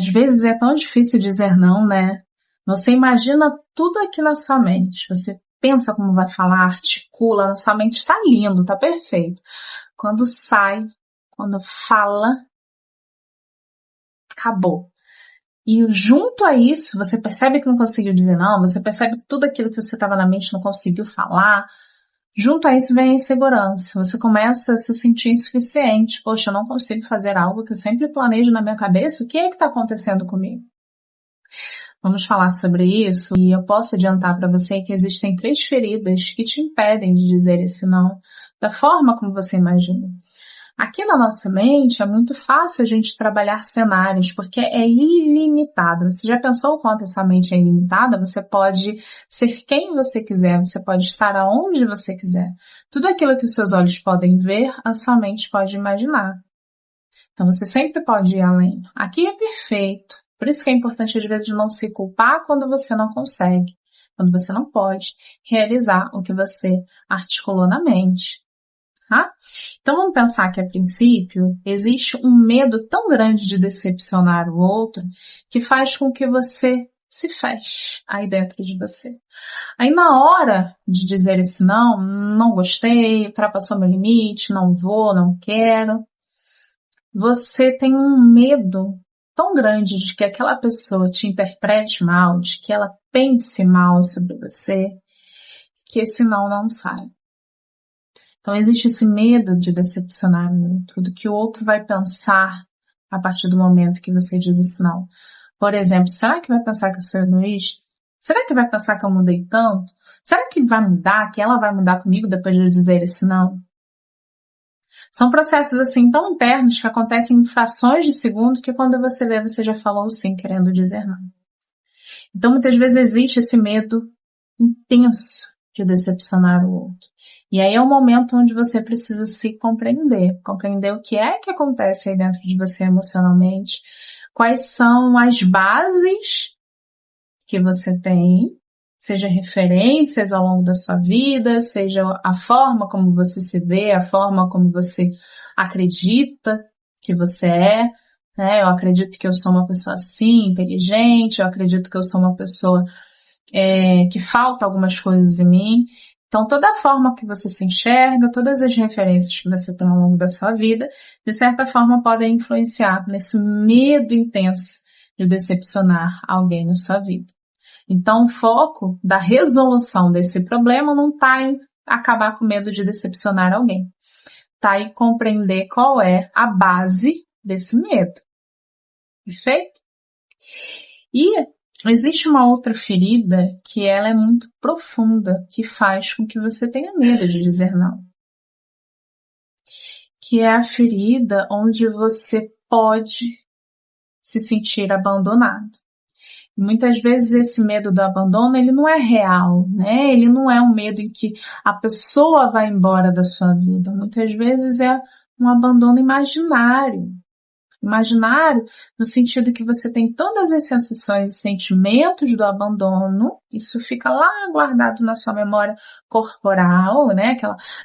Às vezes é tão difícil dizer não, né? Você imagina tudo aqui na sua mente. Você pensa como vai falar, articula, na sua mente está lindo, está perfeito. Quando sai, quando fala, acabou. E junto a isso, você percebe que não conseguiu dizer não, você percebe que tudo aquilo que você estava na mente não conseguiu falar. Junto a isso vem a insegurança. Você começa a se sentir insuficiente. Poxa, eu não consigo fazer algo que eu sempre planejo na minha cabeça. O que é que está acontecendo comigo? Vamos falar sobre isso e eu posso adiantar para você que existem 3 feridas que te impedem de dizer esse não da forma como você imagina. Aqui na nossa mente é muito fácil a gente trabalhar cenários, porque é ilimitado. Você já pensou o quanto a sua mente é ilimitada? Você pode ser quem você quiser, você pode estar aonde você quiser. Tudo aquilo que os seus olhos podem ver, a sua mente pode imaginar. Então você sempre pode ir além. Aqui é perfeito. Por isso que é importante às vezes não se culpar quando você não consegue, quando você não pode realizar o que você articulou na mente. Tá? Então vamos pensar que a princípio existe um medo tão grande de decepcionar o outro que faz com que você se feche aí dentro de você. Aí na hora de dizer esse não, não gostei, ultrapassou meu limite, não vou, não quero, você tem um medo tão grande de que aquela pessoa te interprete mal, de que ela pense mal sobre você, que esse não sai. Então existe esse medo de decepcionar o outro, do que o outro vai pensar a partir do momento que você diz esse não. Por exemplo, será que vai pensar que eu sou egoísta? Será que vai pensar que eu mudei tanto? Será que vai mudar, que ela vai mudar comigo depois de eu dizer esse não? São processos assim tão internos que acontecem em frações de segundo que quando você vê, você já falou sim querendo dizer não. Então muitas vezes existe esse medo intenso de decepcionar o outro. E aí é o momento onde você precisa se compreender o que é que acontece aí dentro de você emocionalmente, quais são as bases que você tem, seja referências ao longo da sua vida, seja a forma como você se vê, a forma como você acredita que você é, né? Eu acredito que eu sou uma pessoa assim, inteligente, eu acredito que eu sou uma pessoa que falta algumas coisas em mim. Então, toda a forma que você se enxerga, todas as referências que você tem ao longo da sua vida, de certa forma podem influenciar nesse medo intenso de decepcionar alguém na sua vida. Então, o foco da resolução desse problema não está em acabar com medo de decepcionar alguém. Está em compreender qual é a base desse medo. Perfeito? E existe uma outra ferida que ela é muito profunda, que faz com que você tenha medo de dizer não. Que é a ferida onde você pode se sentir abandonado. Muitas vezes esse medo do abandono, ele não é real, né? Ele não é um medo em que a pessoa vai embora da sua vida. Muitas vezes é um abandono imaginário. Imaginário no sentido que você tem todas as sensações e sentimentos do abandono, isso fica lá guardado na sua memória corporal, né?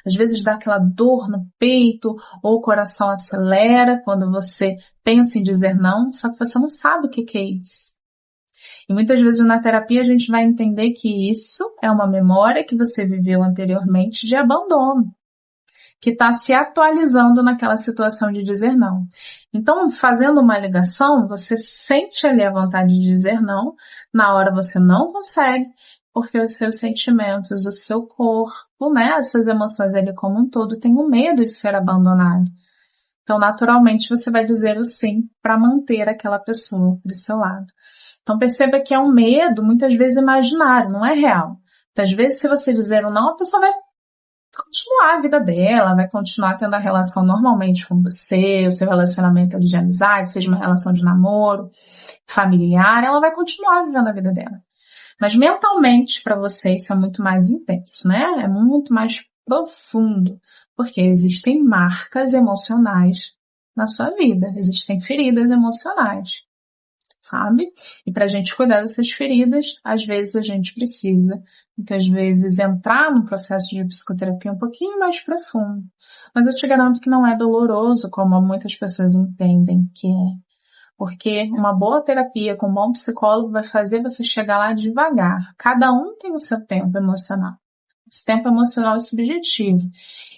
Às vezes dá aquela dor no peito ou o coração acelera quando você pensa em dizer não, só que você não sabe o que é isso. E muitas vezes na terapia a gente vai entender que isso é uma memória que você viveu anteriormente de abandono, que está se atualizando naquela situação de dizer não. Então, fazendo uma ligação, você sente ali a vontade de dizer não, na hora você não consegue, porque os seus sentimentos, o seu corpo, né, as suas emoções ali como um todo, têm o medo de ser abandonado. Então, naturalmente, você vai dizer o sim para manter aquela pessoa do seu lado. Então, perceba que é um medo, muitas vezes imaginário, não é real. Muitas vezes, se você dizer um não, a pessoa vai continuar a vida dela, vai continuar tendo a relação normalmente com você, o seu relacionamento de amizade, seja uma relação de namoro, familiar, ela vai continuar vivendo a vida dela. Mas mentalmente, para você, isso é muito mais intenso, né? É muito mais profundo, porque existem marcas emocionais na sua vida, existem feridas emocionais, sabe? E para a gente cuidar dessas feridas, às vezes a gente precisa, muitas vezes, entrar num processo de psicoterapia um pouquinho mais profundo. Mas eu te garanto que não é doloroso, como muitas pessoas entendem que é. Porque uma boa terapia com um bom psicólogo vai fazer você chegar lá devagar. Cada um tem o seu tempo emocional. Esse tempo emocional é subjetivo.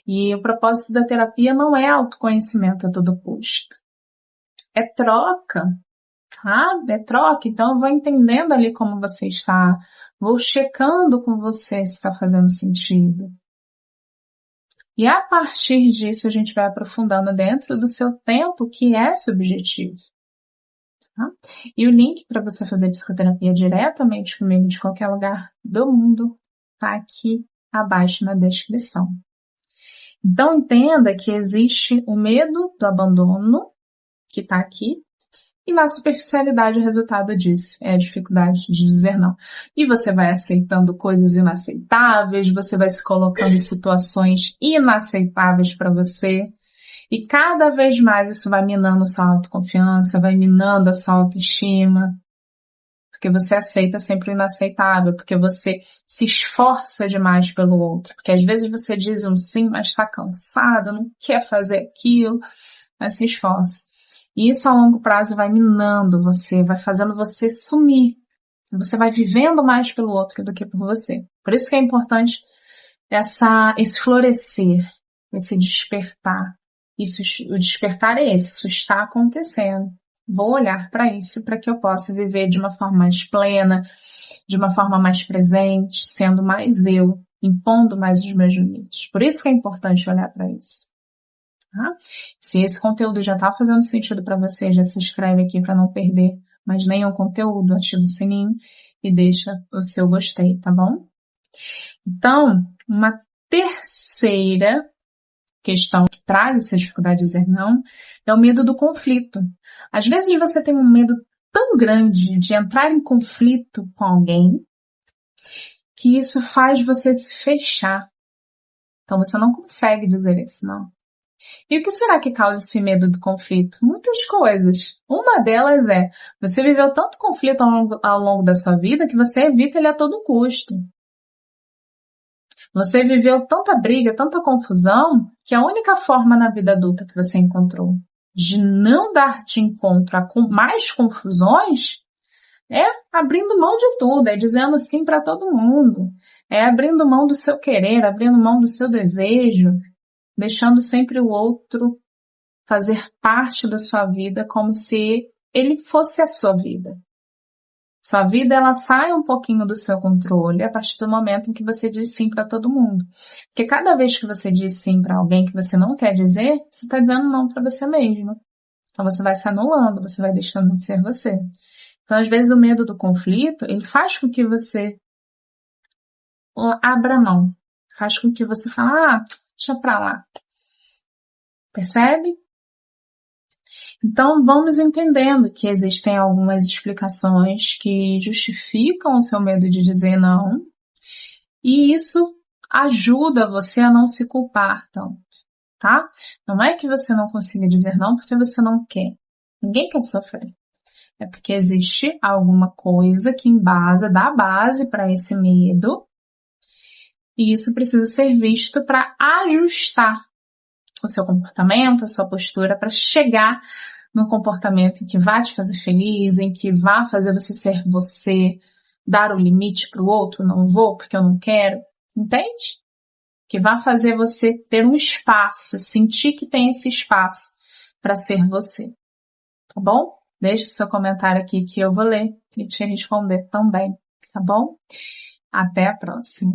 E o propósito da terapia não é autoconhecimento a todo custo. É troca, tá? É troca. Então eu vou entendendo ali como você está, vou checando com você se está fazendo sentido. E a partir disso a gente vai aprofundando dentro do seu tempo, que é subjetivo. Tá? E o link para você fazer psicoterapia diretamente comigo de qualquer lugar do mundo tá aqui abaixo na descrição. Então entenda que existe o medo do abandono, que está aqui, e na superficialidade o resultado disso é a dificuldade de dizer não. E você vai aceitando coisas inaceitáveis, você vai se colocando em situações inaceitáveis para você, e cada vez mais isso vai minando sua autoconfiança, vai minando a sua autoestima, porque você aceita sempre o inaceitável, porque você se esforça demais pelo outro, porque às vezes você diz um sim, mas está cansado, não quer fazer aquilo, mas se esforça. E isso a longo prazo vai minando você, vai fazendo você sumir. Você vai vivendo mais pelo outro do que por você. Por isso que é importante esse florescer, esse despertar. O despertar é esse, isso está acontecendo. Vou olhar para isso para que eu possa viver de uma forma mais plena, de uma forma mais presente, sendo mais eu, impondo mais os meus limites. Por isso que é importante olhar para isso. Tá? Se esse conteúdo já está fazendo sentido para você, já se inscreve aqui para não perder mais nenhum conteúdo, ativa o sininho e deixa o seu gostei, tá bom? Então, uma terceira questão que traz essa dificuldade de dizer não é o medo do conflito. Às vezes você tem um medo tão grande de entrar em conflito com alguém que isso faz você se fechar. Então você não consegue dizer isso, não. E o que será que causa esse medo do conflito? Muitas coisas. Uma delas é, você viveu tanto conflito ao longo da sua vida que você evita ele a todo custo. Você viveu tanta briga, tanta confusão, que a única forma na vida adulta que você encontrou de não dar de encontro a mais confusões é abrindo mão de tudo, é dizendo sim para todo mundo, é abrindo mão do seu querer, abrindo mão do seu desejo, deixando sempre o outro fazer parte da sua vida como se ele fosse a sua vida. Sua vida, ela sai um pouquinho do seu controle a partir do momento em que você diz sim para todo mundo. Porque cada vez que você diz sim para alguém que você não quer dizer, você está dizendo não para você mesmo. Então você vai se anulando, você vai deixando de ser você. Então às vezes o medo do conflito, ele faz com que você abra mão. Faz com que você fale, deixa pra lá. Percebe? Então, vamos entendendo que existem algumas explicações que justificam o seu medo de dizer não, e isso ajuda você a não se culpar tanto, tá? Não é que você não consiga dizer não porque você não quer. Ninguém quer sofrer. É porque existe alguma coisa que dá base para esse medo, e isso precisa ser visto para ajustar o seu comportamento, a sua postura, para chegar num comportamento em que vai te fazer feliz, em que vai fazer você ser você, dar o limite para o outro, não vou porque eu não quero, entende? Que vai fazer você ter um espaço, sentir que tem esse espaço para ser você, tá bom? Deixe seu comentário aqui que eu vou ler e te responder também, tá bom? Até a próxima.